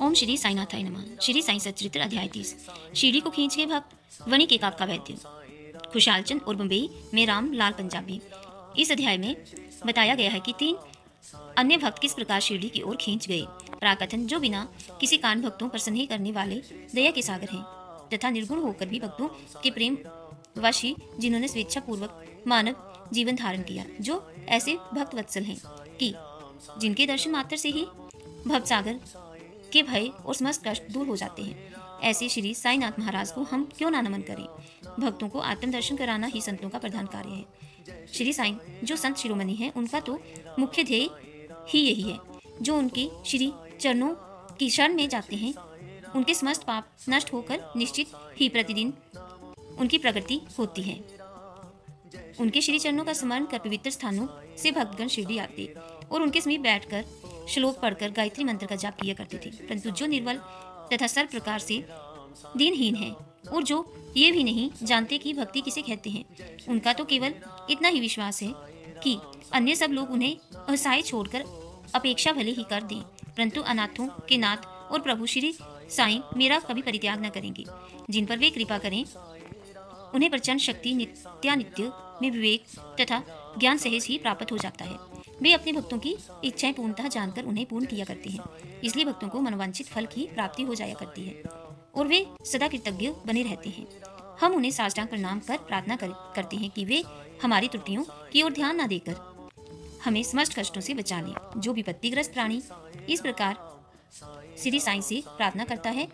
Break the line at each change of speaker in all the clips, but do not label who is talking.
ओम श्री साईनाथाय नमः। श्री साई सच्चरित्र अध्याय 30। शीढ़ी को खींच के भक्त वणिक के काका वैद्य। खुशालचंद और बम्बई में राम लाल पंजाबी। इस अध्याय में बताया गया है कि 3 अन्य भक्त किस प्रकार शिरडी की ओर खींच गए। प्राकथन, जो बिना किसी कारण भक्तों पर स्नेह करने वाले दया के सागर हैं तथा निर्गुण होकर भी भक्तों के प्रेम वशी, जिन्होंने स्वेच्छा पूर्वक मानव जीवन धारण किया, जो ऐसे भक्त वत्सल हैं कि जिनके दर्शन मात्र से ही भक्त सागर के भय और समस्त कष्ट दूर हो जाते हैं। ऐसे श्री साईनाथ महाराज को हम क्यों ना नमन करें। भक्तों को आत्म दर्शन कराना ही संतों का प्रधान कार्य है। श्री साईं जो संत शिरोमणि हैं, उनका तो मुख्य ध्येय ही यही है। जो उनके श्री चरणों की शरण में जाते हैं, उनके समस्त पाप नष्ट होकर निश्चित ही प्रतिदिन उनकी प्रगति होती है। उनके श्री चरणों का स्मरण कर पवित्र स्थानों से भक्तगण शिरडी आते और उनके समीप बैठकर श्लोक पढ़कर गायत्री मंत्र का जाप किया करते थे। परंतु जो निर्बल तथा सर्व प्रकार से दीनहीन है और जो ये भी नहीं जानते कि भक्ति किसे कहते हैं, उनका तो केवल इतना ही विश्वास है कि अन्य सब लोग उन्हें असहाय छोड़कर अपेक्षा भले ही कर दें, परंतु अनाथों के नाथ और प्रभु श्री साईं मेरा कभी परित्याग न करेंगे। जिन पर वे कृपा करें, उन्हें प्रचंड शक्ति नित्यानित्य में विवेक तथा ज्ञान सहज ही प्राप्त हो जाता है। वे अपने भक्तों की इच्छाएं पूर्णतः जानकर उन्हें पूर्ण किया करते हैं, इसलिए भक्तों को मनोवांछित फल की प्राप्ति हो जाया करती है और वे सदा कृतज्ञ बने रहते हैं। हम उन्हें साष्टांग प्रणाम कर प्रार्थना करते हैं कि वे हमारी त्रुटियों की ओर ध्यान न देकर हमें समस्त कष्टों से बचा लें। जो विपत्तिग्रस्त प्राणी इस प्रकार श्री साईं से प्रार्थना करता है,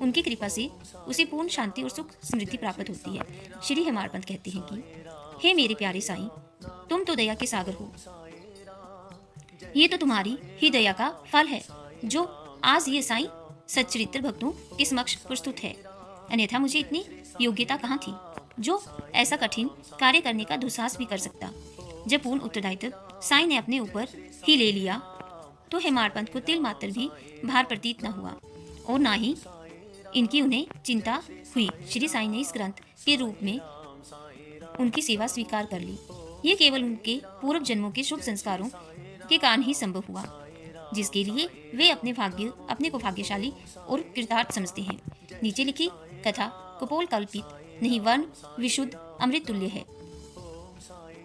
उनकी कृपा से उसे पूर्ण शांति और सुख समृद्धि प्राप्त होती है। श्री हेमाड़पंत कहते हैं कि हे मेरे प्यारे साईं, तुम तो दया के सागर हो। ये तो तुम्हारी ही दया का फल है जो आज ये साईं सच्चरित्र भक्तों के समक्ष प्रस्तुत है। अन्यथा मुझे इतनी योग्यता कहाँ थी जो ऐसा कठिन कार्य करने का दुस्साहस भी कर सकता। जब पूर्ण उत्तरदायित्व साईं ने अपने ऊपर ही ले लिया तो हेमाड़पंत को तिल मात्र भी भार प्रतीत न हुआ और ना ही इनकी उन्हें चिंता हुई। श्री साईं ने इस ग्रंथ के रूप में उनकी सेवा स्वीकार कर ली। ये केवल उनके पूर्व जन्मों के शुभ संस्कारों के कारण ही संभव हुआ, जिसके लिए वे अपने को भाग्यशाली और कृतार्थ समझते हैं। नीचे लिखी कथा कपोल कल्पित नहीं, वर्ण विशुद्ध अमृत तुल्य है।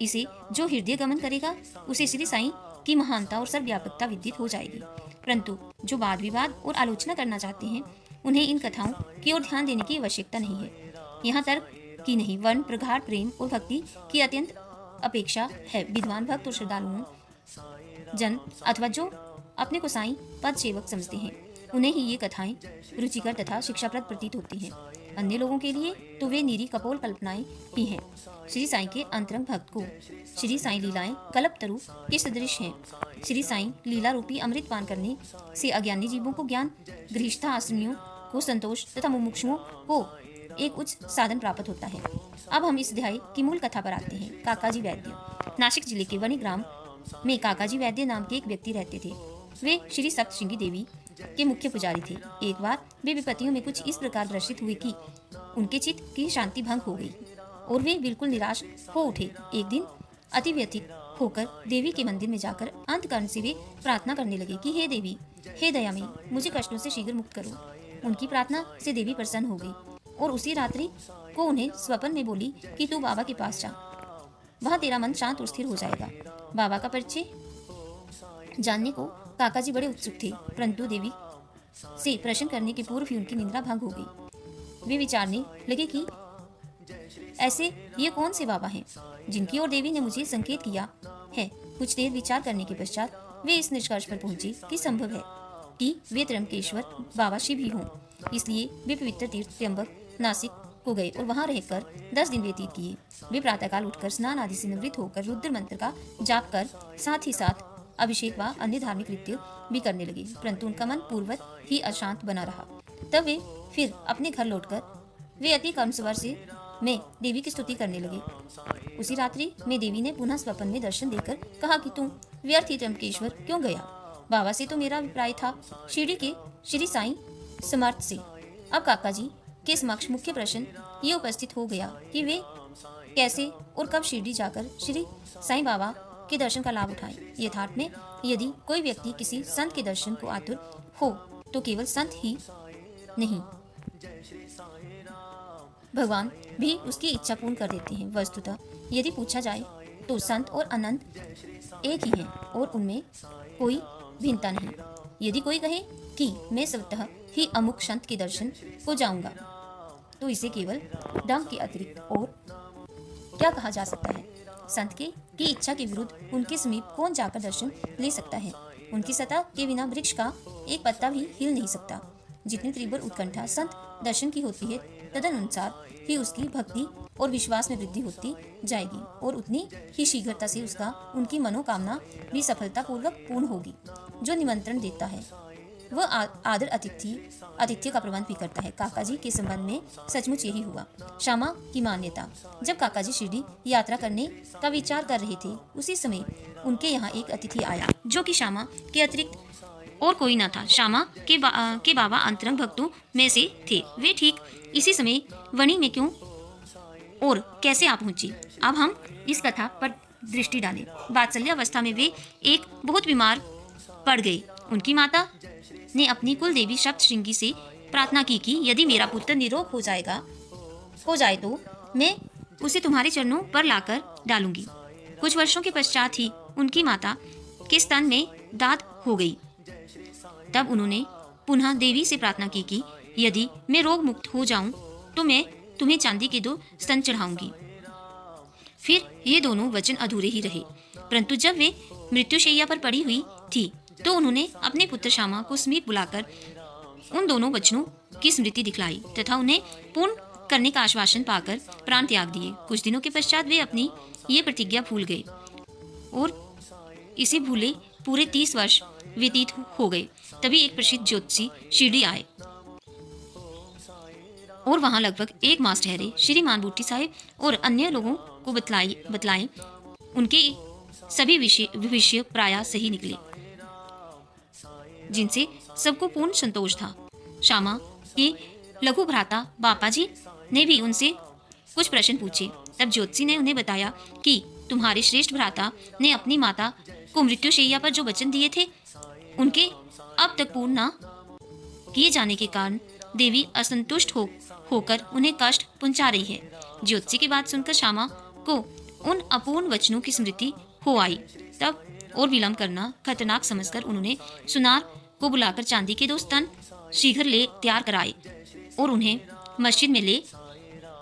इसे जो हृदय गमन करेगा, उसे श्री साईं की महानता और सर्वव्यापकता विदित हो जाएगी। परंतु जो वाद विवाद और आलोचना करना चाहते हैं, उन्हें इन कथाओं की ओर ध्यान देने की आवश्यकता नहीं है। यहाँ तर्क की नहीं, वर्ण प्रगाढ़ प्रेम और भक्ति की अत्यंत अपेक्षा है। विद्वान भक्त और श्रद्धालुओं जन अथवा जो अपने को साईं पद सेवक समझते हैं, उन्हें ही ये कथाएं रुचिकर तथा शिक्षाप्रद प्रतीत होती हैं। अन्य लोगों के लिए तो वे निरी कपोल कल्पनाएं ही हैं। श्री साईं के अंतरंग भक्त को श्री साईं लीलाएं कल्पतरु के सदृश हैं। श्री साईं लीला रूपी अमृत पान करने से अज्ञानी जीवों को ज्ञान, गृहस्था आश्रमियों को संतोष तथा मुमुक्षुओं को एक उच्च साधन प्राप्त होता है। अब हम इस अध्याय की मूल कथा पर आते हैं। काकाजी वैद्य। नासिक जिले के वणी ग्राम में काकाजी वैद्य नाम के एक व्यक्ति रहते थे। वे श्री सप्तशृंगी देवी के मुख्य पुजारी थे। एक बार वे विपत्तियों में कुछ इस प्रकार ग्रसित हुए कि उनके चित्त की शांति भंग हो गई और वे बिल्कुल निराश हो उठे। एक दिन अति व्यथित होकर देवी के मंदिर में जाकर अंतकरण से वे प्रार्थना करने लगे कि हे देवी, हे दयामयी, मुझे कष्टों से शीघ्र मुक्त करो। उनकी प्रार्थना से देवी प्रसन्न हो गई और उसी रात्रि को उन्हें स्वप्न में बोली कि तू बाबा के पास जा, वहाँ तेरा मन शांत और स्थिर हो जाएगा। बाबा का परिचय जानने को काकाजी बड़े उत्सुक थे, परंतु देवी से प्रश्न करने के पूर्व ही उनकी निद्रा भंग हो गई। वे विचारने लगे कि ऐसे ये कौन से बाबा हैं जिनकी ओर देवी ने मुझे संकेत किया है। कुछ देर विचार करने के पश्चात वे इस निष्कर्ष पर पहुंचे कि संभव है कि वे त्र्यंबकेश्वर बाबा शिव ही हों। इसलिए वे पवित्र तीर्थ त्र्यंबक नासिक को गए और वहां रहकर 10 दिन व्यतीत किए। वे प्रातःकाल उठकर स्नान आदि से निवृत्त होकर रुद्र मंत्र का जाप कर साथ ही साथ अभिषेक व अन्य धार्मिक कृत्य भी करने लगे, परंतु उनका मन पूर्ववत ही अशांत बना रहा। तब वे फिर अपने घर लौटकर वे अति कम स्वर से में देवी की स्तुति करने लगे। उसी रात्रि में देवी ने पुनः स्वप्न में दर्शन देकर कहा कि तुम व्यर्थ ही त्र्यंबकेश्वर क्यों गया। बाबा से तो मेरा अभिप्राय था शिरडी के श्री साईं समर्थ से। अब काकाजी के समक्ष मुख्य प्रश्न ये उपस्थित हो गया कि वे कैसे और कब शिरडी जाकर श्री साईं बाबा के दर्शन का लाभ उठाएं। यथार्थ में यदि कोई व्यक्ति किसी संत के दर्शन को आतुर हो तो केवल संत ही नहीं, भगवान भी उसकी इच्छा पूर्ण कर देते हैं। वस्तुतः यदि पूछा जाए तो संत और अनंत एक ही हैं और उनमें कोई भिन्नता नहीं। यदि कोई कहे कि मैं स्वतः ही अमुक संत के दर्शन को जाऊंगा, तो इसे केवल ढंग के अतिरिक्त और क्या कहा जा सकता है। संत की इच्छा के विरुद्ध उनके समीप कौन जाकर दर्शन ले सकता है। उनकी सत्ता के बिना वृक्ष का एक पत्ता भी हिल नहीं सकता। जितनी तीव्र उत्कंठा संत दर्शन की होती है, तदनुसार ही उसकी भक्ति और विश्वास में वृद्धि होती जाएगी और उतनी ही शीघ्रता से उसका उनकी मनोकामना भी सफलतापूर्वक पूर्ण होगी। जो निमंत्रण देता है वह आदर आतिथ्य का प्रबंध भी करता है। काका जी के संबंध में सचमुच यही हुआ। श्यामा की मान्यता। जब काका जी शिरडी यात्रा करने का विचार कर रहे थे, उसी समय उनके यहाँ एक अतिथि आया जो कि श्यामा के अतिरिक्त और कोई न था। श्यामा के बाबा अंतरंग भक्तों में से थे। वे ठीक इसी समय वणी में क्यों और कैसे आ पहुंची, अब हम इस कथा पर दृष्टि डालें। वात्सल्यावस्था में वे एक बहुत बीमार पड़ गई। उनकी माता ने अपनी कुल देवी सप्तशृंगी से प्रार्थना की कि यदि मेरा पुत्र निरोग हो जाए तो मैं उसे तुम्हारे चरणों पर लाकर डालूंगी। कुछ वर्षों के पश्चात ही उनकी माता के स्तन में दाद हो गई। तब उन्होंने पुनः देवी से प्रार्थना की कि यदि मैं रोग मुक्त हो जाऊं तो मैं तुम्हें चांदी के 2 स्तन चढ़ाऊंगी। फिर ये दोनों वचन अधूरे ही रहे, परंतु जब वे मृत्युशैया पर पड़ी हुई थी तो उन्होंने अपने पुत्र श्यामा को समीप बुलाकर उन दोनों वचनों की स्मृति दिखलाई तथा उन्हें पूर्ण करने का आश्वासन पाकर प्राण त्याग दिए। कुछ दिनों के पश्चात वे अपनी ये प्रतिज्ञा भूल गए और इसे भूले पूरे 30 वर्ष व्यतीत हो गए। तभी एक प्रसिद्ध ज्योतिषी शिरडी आए और वहां लगभग 1 मास ठहरे। श्रीमान बूटी साहिब और अन्य लोगों को बतलाए उनके सभी विषय प्राय सही निकले, जिनसे सबको पूर्ण संतोष था। श्यामा के लघु भ्राता बापा जी ने भी उनसे कुछ प्रश्न पूछे। तब ज्योतिषी ने उन्हें बताया कि तुम्हारे श्रेष्ठ भ्राता ने अपनी माता को मृत्युशैया पर जो वचन दिए थे, उनके अब तक पूर्ण न किए जाने के कारण देवी असंतुष्ट होकर उन्हें कष्ट पहुंचा रही है। ज्योतिषी की बात सुनकर श्यामा को उन अपूर्ण वचनों की स्मृति हो आई। तब और विलंब करना खतरनाक समझकर उन्होंने सुनार को बुलाकर चांदी के 2 स्तन शीघ्र ले तैयार कराए और उन्हें मस्जिद में ले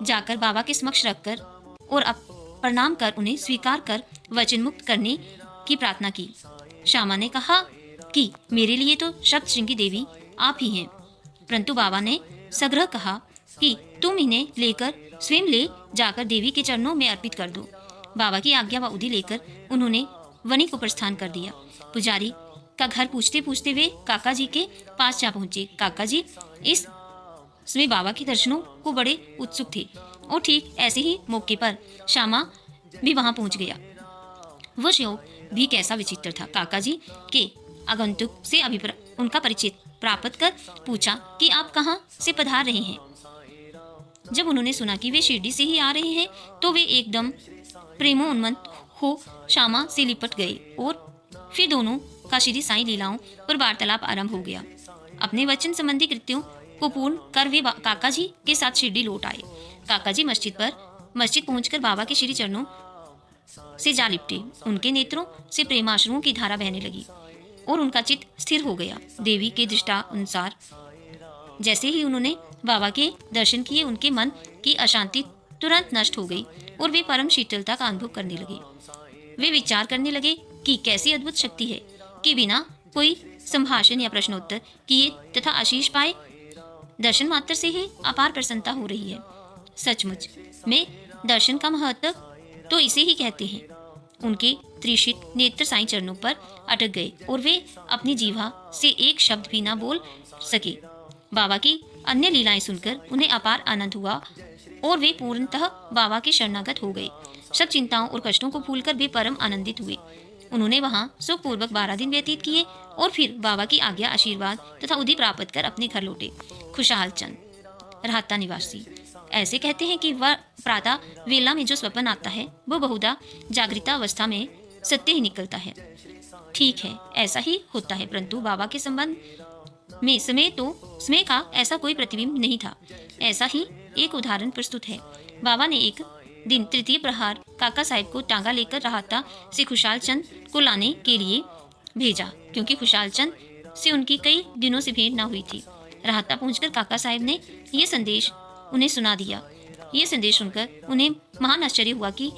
जाकर बाबा के समक्ष रखकर और प्रणाम कर उन्हें स्वीकार कर वचन मुक्त करने की प्रार्थना की। श्यामा ने कहा कि मेरे लिए तो सप्तशृंगी देवी आप ही हैं, परंतु बाबा ने सग्रह कहा कि तुम इन्हें लेकर स्वयं ले जाकर देवी के चरणों में अर्पित कर दो। बाबा की आज्ञा व उदी लेकर उन्होंने वनी को प्रस्थान कर दिया। पुजारी का घर पूछते पूछते वे काका जी के पास जा पहुंचे। काका जी इस समय बाबा के दर्शनों को बड़े उत्सुक थे और ठीक ऐसे ही मौके पर श्यामा भी वहां पहुंच गया। वह योग भी कैसा विचित्र था। काका जी के आगंतुक से उनका परिचय प्राप्त कर पूछा कि आप कहाँ से पधार रहे हैं। जब उन्होंने सुना कि वे शिरडी से ही आ रहे हैं तो वे एकदम प्रेमोन्मत्त हो श्यामा से लिपट गए और फिर दोनों का श्री साईं लीलाओं पर वार्तालाप आरंभ हो गया। अपने वचन संबंधी कृत्यों को पूर्ण कर वे काका जी के साथ शिरडी लौट आए। काका जी मस्जिद पहुंचकर बाबा के श्री चरणों से जा लिपटे। उनके नेत्रों से प्रेमाश्रुओं की धारा बहने लगी और उनका चित्त स्थिर हो गया। देवी के दृष्टानुसार जैसे ही उन्होंने बाबा के दर्शन किए, उनके मन की अशांति तुरंत नष्ट हो गई और वे परम शीतलता का अनुभव करने लगे। वे विचार करने लगे कि कैसी अद्भुत शक्ति है कि बिना कोई संभाषण या प्रश्नोत्तर किए तथा आशीष पाए दर्शन मात्र से ही अपार प्रसन्नता हो रही है। सचमुच में दर्शन का महत्व तो इसे ही कहते हैं। उनके त्रिशित नेत्र साईं चरणों पर अटक गए और वे अपनी जीवा से एक शब्द भी न बोल सके। बाबा की अन्य लीलाएं सुनकर उन्हें अपार आनंद हुआ और वे पूर्णतः बाबा के शरणागत हो गए। सब चिंताओं और कष्टों को भूलकर वे परम आनंदित हुए। उन्होंने वहां सुखपूर्वक 12 दिन व्यतीत किए और फिर बाबा की आज्ञा, आशीर्वाद तथा उदी प्राप्त कर अपने घर लौटे। खुशहाल चंद राहता निवासी ऐसे कहते हैं कि वह प्रातः वेला में जो स्वप्न आता है वह बहुधा जागृता अवस्था में सत्य ही निकलता है। ठीक है, ऐसा ही होता है, परंतु बाबा के संबंध में समय का ऐसा कोई प्रतिबिंब नहीं था। ऐसा ही एक उदाहरण प्रस्तुत है। बाबा ने एक दिन तृतीय प्रहार काका साहब को टांगा लेकर राहता से खुशाल चंद को लाने के लिए भेजा, क्योंकि खुशाल चंद से उनकी कई दिनों से भेंट न हुई थी। राहता पहुंचकर काका साहब ने यह संदेश उन्हें सुना दिया। ये संदेश सुनकर उन्हें महान आश्चर्य हुआ कि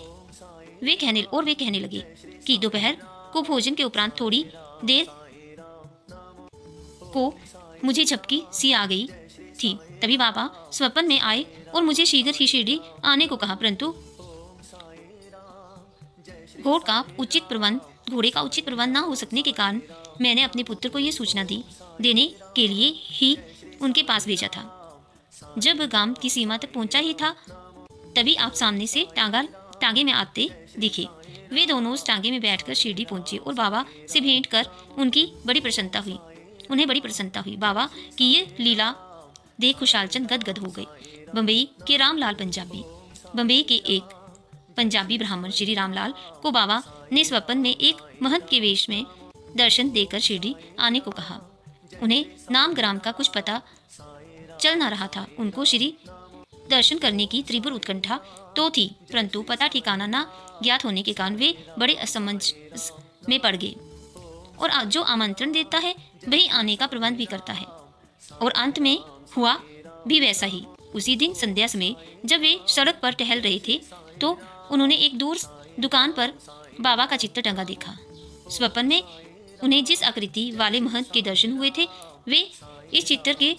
वे कहने लगे कि दोपहर को भोजन के उपरांत थोड़ी देर को मुझे झपकी सी आ गई थी। तभी बाबा स्वप्न में आए और मुझे शीघ्र ही शिरडी आने को कहा, परंतु घोड़े का उचित प्रबंध न हो सकने के कारण मैंने अपने पुत्र को यह सूचना देने के लिए ही उनके पास भेजा था। जब गांव की सीमा तक पहुंचा ही था, तभी आप सामने से टांगे में आते दिखे। वे दोनों उस टांगे में बैठकर शिरडी पहुंचे और बाबा से भेंट कर उन्हें बड़ी प्रसन्नता हुई। बाबा की ये लीला देख खुशालचंद गदगद हो गए। बम्बई के एक पंजाबी ब्राह्मण श्री रामलाल को बाबा ने स्वप्न में एक महंत के वेश में दर्शन देकर शिरडी आने को कहा। उन्हें नाम ग्राम का कुछ पता चल न रहा था। उनको श्री दर्शन करने की तीव्र उत्कंठा तो थी, परंतु पता ठिकाना न ज्ञात होने के कारण वे बड़े असमंजस में पड़ गए। और जो आमंत्रण देता है वही आने का प्रबंध भी करता है। और अंत में हुआ भी वैसा ही। उसी दिन संध्या समय जब वे सड़क पर टहल रहे थे, तो उन्होंने एक दूर दुकान पर बाबा का चित्र टंगा देखा। स्वप्न में उन्हें जिस आकृति वाले महंत के दर्शन हुए थे, वे इस चित्र के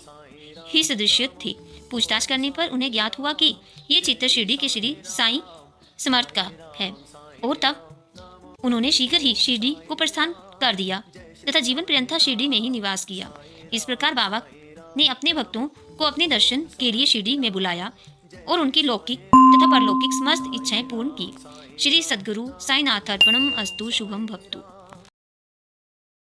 ही सदृश थे। पूछताछ करने पर उन्हें ज्ञात हुआ कि ये चित्र शिरडी के श्री साईं समर्थ का है। और तब उन्होंने शीघ्र ही शिरडी को प्रस्थान कर दिया तथा जीवन पर्यंत शिरडी में ही निवास किया। इस प्रकार बाबा ने अपने भक्तों को अपने दर्शन के लिए शिरडी में बुलाया और उनकी लौकिक तथा परलौकिक समस्त इच्छाएं पूर्ण की। श्री सद्गुरु साईनाथ अर्पणम अस्तु। शुभम भवतु।